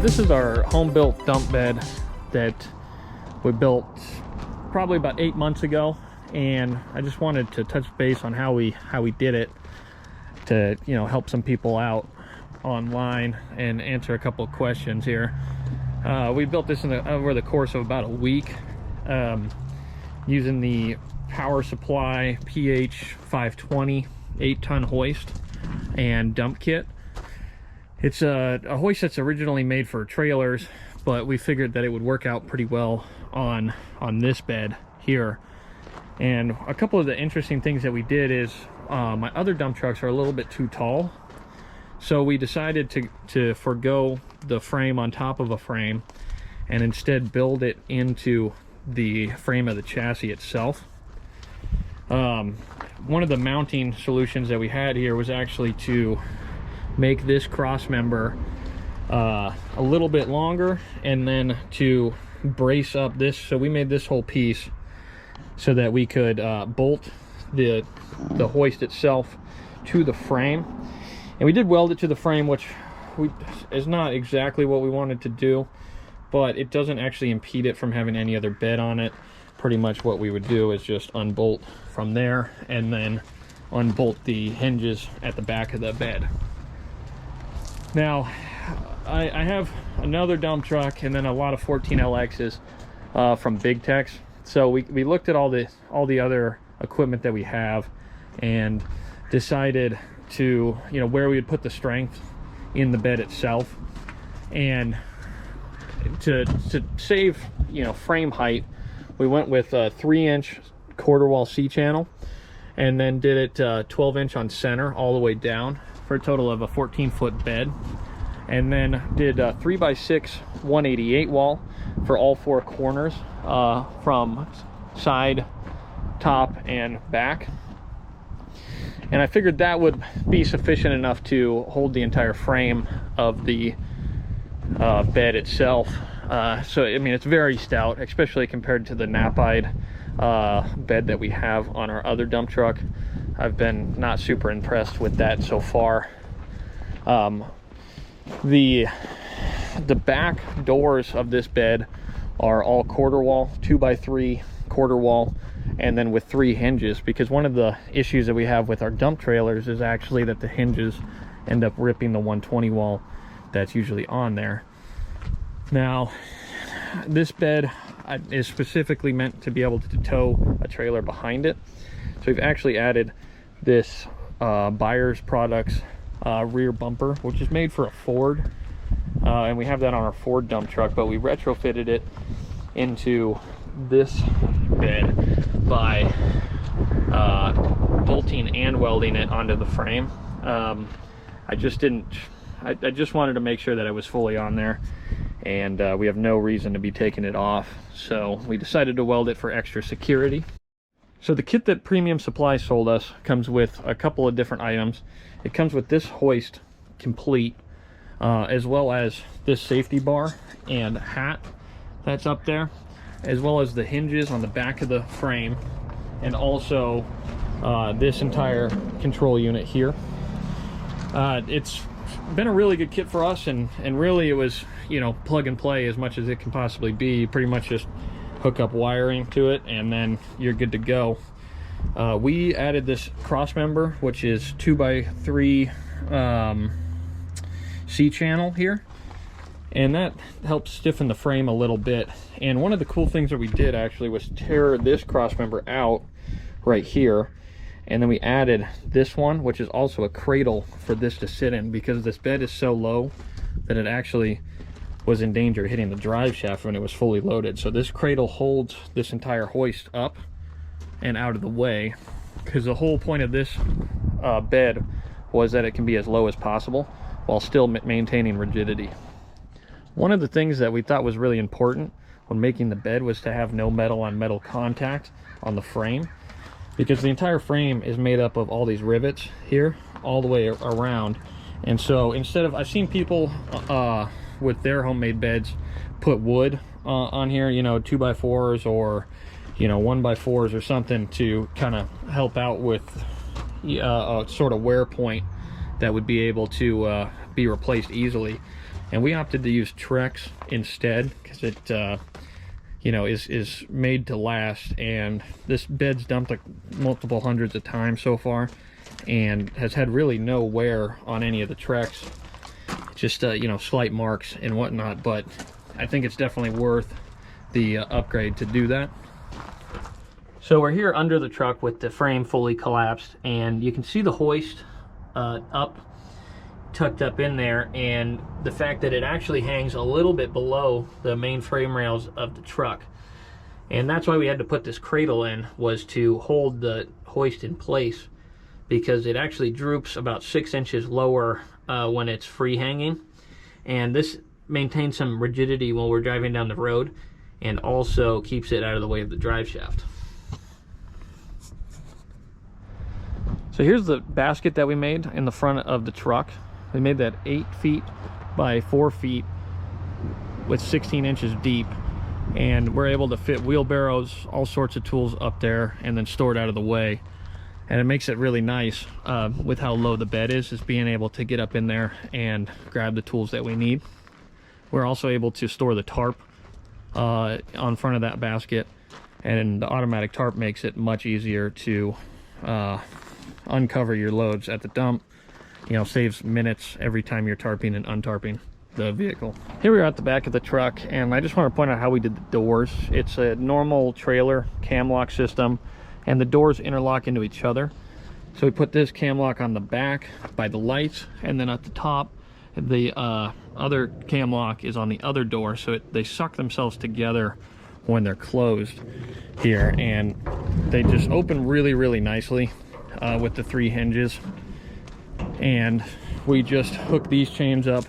This is our home-built dump bed that we built probably about 8 months ago, and I just wanted to touch base on how we did it to, you know, help some people out online and answer a couple of questions here. We built this over the course of about a week, using the Power Supply PH 520 8-ton hoist and dump kit. It's a hoist that's originally made for trailers, but we figured that it would work out pretty well on this bed here. And a couple of the interesting things that we did is my other dump trucks are a little bit too tall, so we decided to forego the frame on top of a frame and instead build it into the frame of the chassis itself. One of the mounting solutions that we had here was actually to make this cross member a little bit longer, and then to brace up this. So we made this whole piece so that we could bolt the hoist itself to the frame, and we did weld it to the frame, which is not exactly what we wanted to do, but it doesn't actually impede it from having any other bed on it. Pretty much what we would do is just unbolt from there and then unbolt the hinges at the back of the bed. Now, I have another dump truck and then a lot of 14LXs from Big Tex. So we looked at all the other equipment that we have and decided to, you know, where we would put the strength in the bed itself. And to save, you know, frame height, we went with a 3-inch quarter wall C-channel, and then did it 12-inch on center all the way down for a total of a 14-foot bed, and then did a 3x6 188 wall for all 4 corners, from side, top, and back. And I figured that would be sufficient enough to hold the entire frame of the bed itself. So I mean, it's very stout, especially compared to the napide bed that we have on our other dump truck. I've been not super impressed with that so far. The back doors of this bed are all quarter wall, 2x3 quarter wall, and then with 3 hinges, because one of the issues that we have with our dump trailers is actually that the hinges end up ripping the 120 wall that's usually on there. Now, this bed is specifically meant to be able to tow a trailer behind it. So we've actually added this Buyers Products rear bumper, which is made for a Ford. And we have that on our Ford dump truck, but we retrofitted it into this bed by bolting and welding it onto the frame. I just wanted to make sure that it was fully on there, and we have no reason to be taking it off, so we decided to weld it for extra security. So the kit that Premium Supply sold us comes with a couple of different items. It comes with this hoist complete, as well as this safety bar and hat that's up there, as well as the hinges on the back of the frame, and also this entire control unit here. It's been a really good kit for us, and really it was, you know, plug and play as much as it can possibly be. You pretty much just hook up wiring to it and then you're good to go. We added this cross member, which is 2x3 C-channel here, and that helps stiffen the frame a little bit. And one of the cool things that we did actually was tear this cross member out right here, and then we added this one, which is also a cradle for this to sit in, because this bed is so low that it actually was in danger of hitting the drive shaft when it was fully loaded. So this cradle holds this entire hoist up and out of the way, because the whole point of this bed was that it can be as low as possible while still maintaining rigidity. One of the things that we thought was really important when making the bed was to have no metal on metal contact on the frame, because the entire frame is made up of all these rivets here all the way around. And so instead of, I've seen people with their homemade beds put wood on here, you know, 2x4s or, you know, 1x4s or something to kind of help out with a sort of wear point that would be able to be replaced easily. and we opted to use Trex instead because it you know, is made to last. And this bed's dumped like multiple hundreds of times so far and has had really no wear on any of the Trex, just you know, slight marks and whatnot, but I think it's definitely worth the upgrade to do that. So we're here under the truck with the frame fully collapsed, and you can see the hoist tucked up in there, and the fact that it actually hangs a little bit below the main frame rails of the truck. And that's why we had to put this cradle in, was to hold the hoist in place, because it actually droops about 6 inches lower when it's free hanging. And this maintains some rigidity while we're driving down the road, and also keeps it out of the way of the drive shaft. So here's the basket that we made in the front of the truck. We made that 8 feet by 4 feet with 16 inches deep, and we're able to fit wheelbarrows, all sorts of tools up there, and then store it out of the way. And it makes it really nice with how low the bed is being able to get up in there and grab the tools that we need. We're also able to store the tarp on front of that basket, and the automatic tarp makes it much easier to uncover your loads at the dump. You know, saves minutes every time you're tarping and untarping the vehicle. Here we are at the back of the truck, and I just want to point out how we did the doors. It's a normal trailer cam lock system, and the doors interlock into each other. So we put this cam lock on the back by the lights, and then at the top the other cam lock is on the other door, so they suck themselves together when they're closed here, and they just open really nicely with the 3 hinges. And we just hook these chains up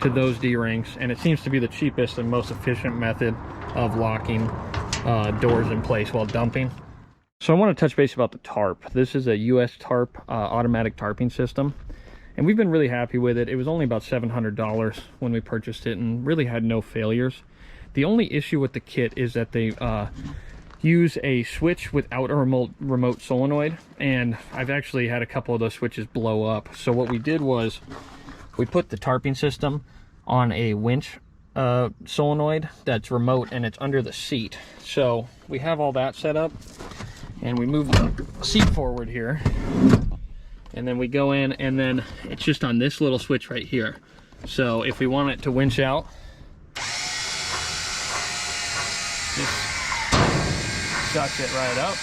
to those D-rings, and it seems to be the cheapest and most efficient method of locking doors in place while dumping. So I want to touch base about the tarp. This is a US tarp automatic tarping system, and we've been really happy with it. It was only about $700 when we purchased it, and really had no failures. The only issue with the kit is that they use a switch without a remote solenoid, and I've actually had a couple of those switches blow up. So what we did was we put the tarping system on a winch solenoid that's remote, and it's under the seat. So we have all that set up, and we move the seat forward here, and then we go in, and then it's just on this little switch right here. So if we want it to winch out, just sucks it right up.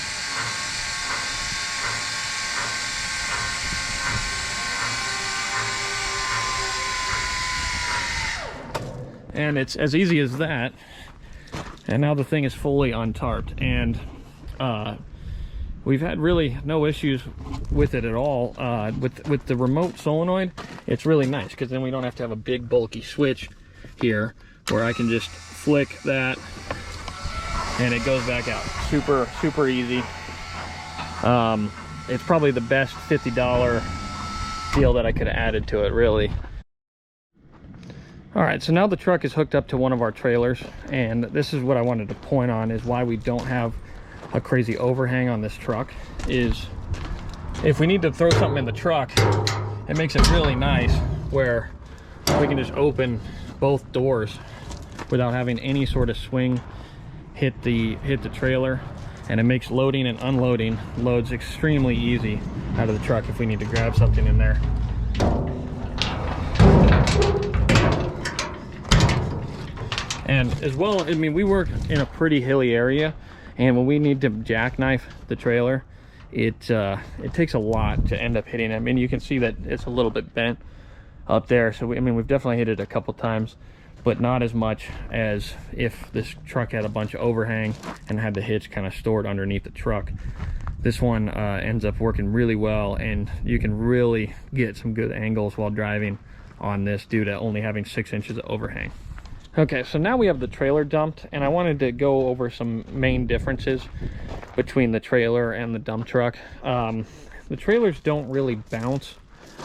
And it's as easy as that. And now the thing is fully untarped, and we've had really no issues with it at all. With the remote solenoid, it's really nice, because then we don't have to have a big bulky switch here, where I can just flick that and it goes back out. Super easy. It's probably the best $50 deal that I could have added to it, really. All right, so now the truck is hooked up to one of our trailers, and this is what I wanted to point on, is why we don't have a crazy overhang on this truck. Is if we need to throw something in the truck, it makes it really nice where we can just open both doors without having any sort of swing hit the trailer, and it makes loading and unloading loads extremely easy out of the truck if we need to grab something in there. And as well, I mean, we work in a pretty hilly area, and when we need to jackknife the trailer, it takes a lot to end up hitting it. I mean, you can see that it's a little bit bent up there, so we've definitely hit it a couple times, but not as much as if this truck had a bunch of overhang and had the hitch kind of stored underneath the truck. This one ends up working really well, and you can really get some good angles while driving on this due to only having 6 inches of overhang. Okay, so now we have the trailer dumped, and I wanted to go over some main differences between the trailer and the dump truck. The trailers don't really bounce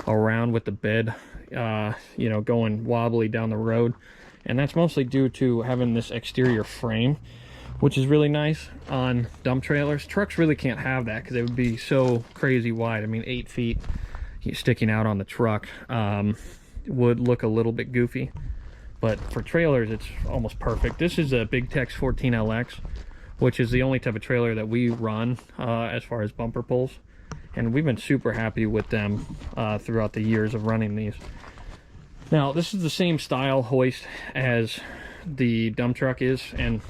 around with the bed, you know, going wobbly down the road. And that's mostly due to having this exterior frame, which is really nice on dump trailers. Trucks really can't have that because it would be so crazy wide. I mean, 8 feet sticking out on the truck. would look a little bit goofy, but for trailers it's almost perfect. This is a Big Tex 14LX, which is the only type of trailer that we run as far as bumper pulls, and we've been super happy with them throughout the years of running these. Now this is the same style hoist as the dump truck is, and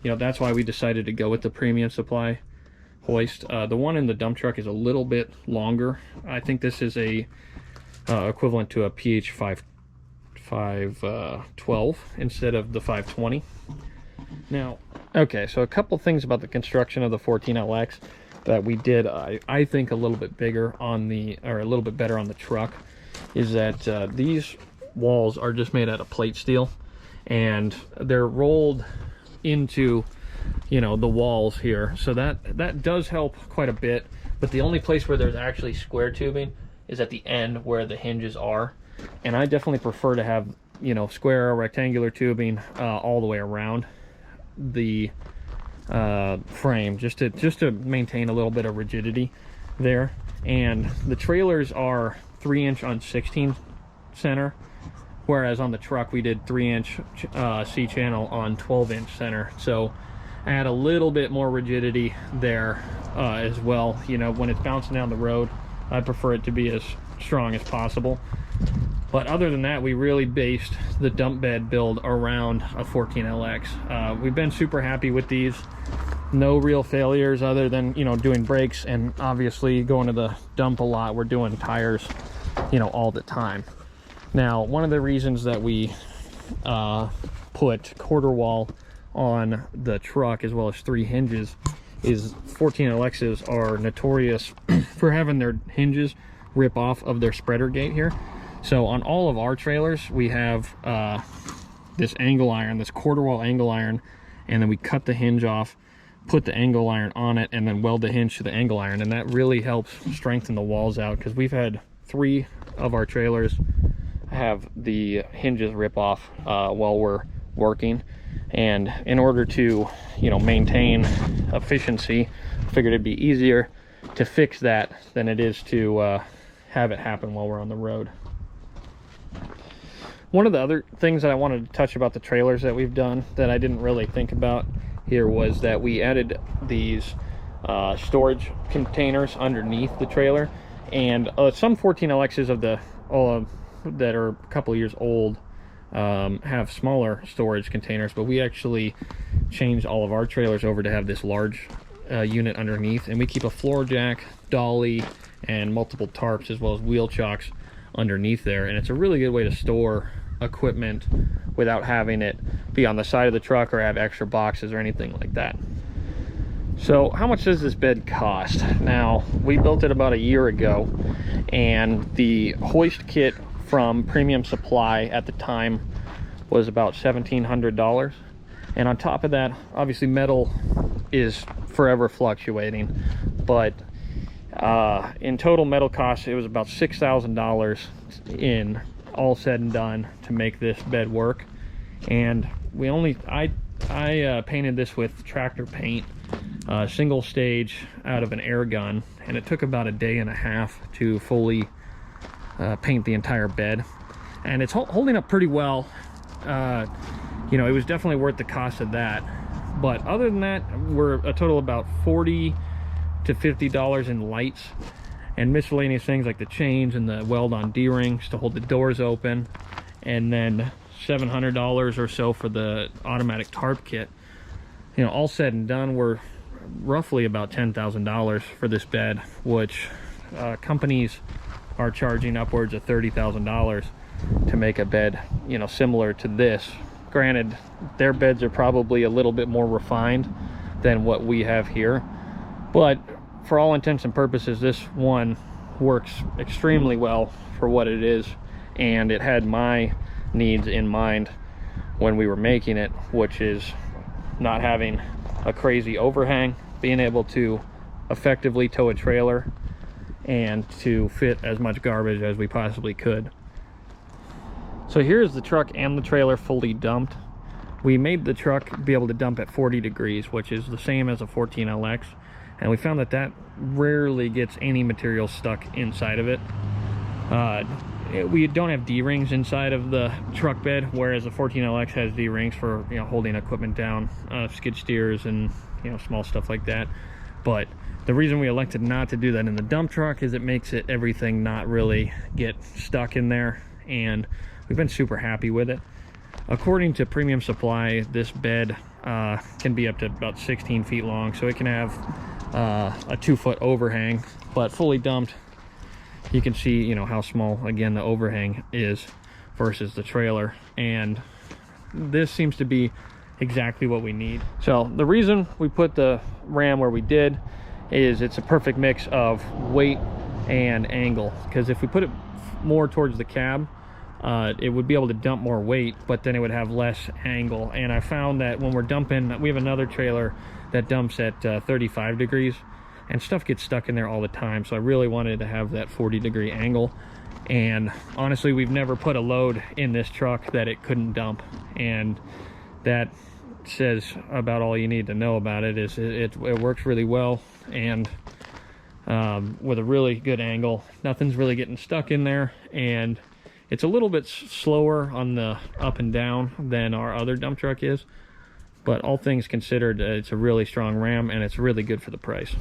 you know, that's why we decided to go with the Premium Supply hoist. The one in the dump truck is a little bit longer. I think this is a equivalent to a PH 512 instead of the 520. Now, okay, so a couple things about the construction of the 14LX that we did, I think a little bit bigger on the, or a little bit better on the truck, is that these walls are just made out of plate steel, and they're rolled into, you know, the walls here, so that does help quite a bit. But the only place where there's actually square tubing is at the end where the hinges are, and I definitely prefer to have, you know, square or rectangular tubing all the way around the frame, just to maintain a little bit of rigidity there. And the trailers are 3" on 16 center, whereas on the truck we did 3" C-channel on 12" center, so add a little bit more rigidity there as well. You know, when it's bouncing down the road, I prefer it to be as strong as possible. But other than that, we really based the dump bed build around a 14LX. We've been super happy with these. No real failures other than, you know, doing brakes, and obviously going to the dump a lot, we're doing tires, you know, all the time. Now, one of the reasons that we put quarter wall on the truck as well as 3 hinges is 14LXs are notorious for having their hinges rip off of their spreader gate here. So on all of our trailers we have this angle iron, this quarter wall angle iron, and then we cut the hinge off, put the angle iron on it, and then weld the hinge to the angle iron, and that really helps strengthen the walls out, because we've had 3 of our trailers have the hinges rip off while we're working. And in order to, you know, maintain efficiency, I figured it'd be easier to fix that than it is to have it happen while we're on the road. One of the other things that I wanted to touch about the trailers that we've done that I didn't really think about here was that we added these storage containers underneath the trailer. And some 14LXs of the that are a couple of years old have smaller storage containers, but we actually changed all of our trailers over to have this large unit underneath, and we keep a floor jack, dolly, and multiple tarps as well as wheel chocks underneath there. And it's a really good way to store equipment without having it be on the side of the truck or have extra boxes or anything like that. So how much does this bed cost? Now, we built it about a year ago, and the hoist kit from Premium Supply at the time was about $1,700. And on top of that, obviously metal is forever fluctuating, but in total metal costs, it was about $6,000 in all said and done to make this bed work. And we only, I painted this with tractor paint, single stage out of an air gun, and it took about a day and a half to fully paint the entire bed, and it's holding up pretty well. You know, it was definitely worth the cost of that. But other than that, we're a total of about $40 to $50 in lights and miscellaneous things like the chains and the weld-on D-rings to hold the doors open, and then $700 or so for the automatic tarp kit. You know, all said and done, we're roughly about $10,000 for this bed, which companies are charging upwards of $30,000 to make a bed, you know, similar to this. Granted, their beds are probably a little bit more refined than what we have here, but for all intents and purposes, this one works extremely well for what it is, and it had my needs in mind when we were making it, which is not having a crazy overhang, being able to effectively tow a trailer, and to fit as much garbage as we possibly could. So here's the truck and the trailer fully dumped. We made the truck be able to dump at 40 degrees, which is the same as a 14LX, and we found that that rarely gets any material stuck inside of it. We don't have D-rings inside of the truck bed, whereas the 14LX has D-rings for, you know, holding equipment down, skid steers and, you know, small stuff like that. But the reason we elected not to do that in the dump truck is it makes everything not really get stuck in there, and we've been super happy with it. According to Premium Supply, this bed can be up to about 16 feet long, so it can have a 2-foot overhang, but fully dumped, you can see, you know, how small, again, the overhang is versus the trailer, and this seems to be exactly what we need. So the reason we put the ram where we did is it's a perfect mix of weight and angle, because if we put it more towards the cab, it would be able to dump more weight, but then it would have less angle. And I found that when we're dumping, we have another trailer that dumps at 35 degrees, and stuff gets stuck in there all the time, so I really wanted to have that 40-degree angle. And honestly, we've never put a load in this truck that it couldn't dump, and that says about all you need to know about it. Is it works really well, and with a really good angle, nothing's really getting stuck in there, and it's a little bit slower on the up and down than our other dump truck is, but all things considered, it's a really strong ram, and it's really good for the price.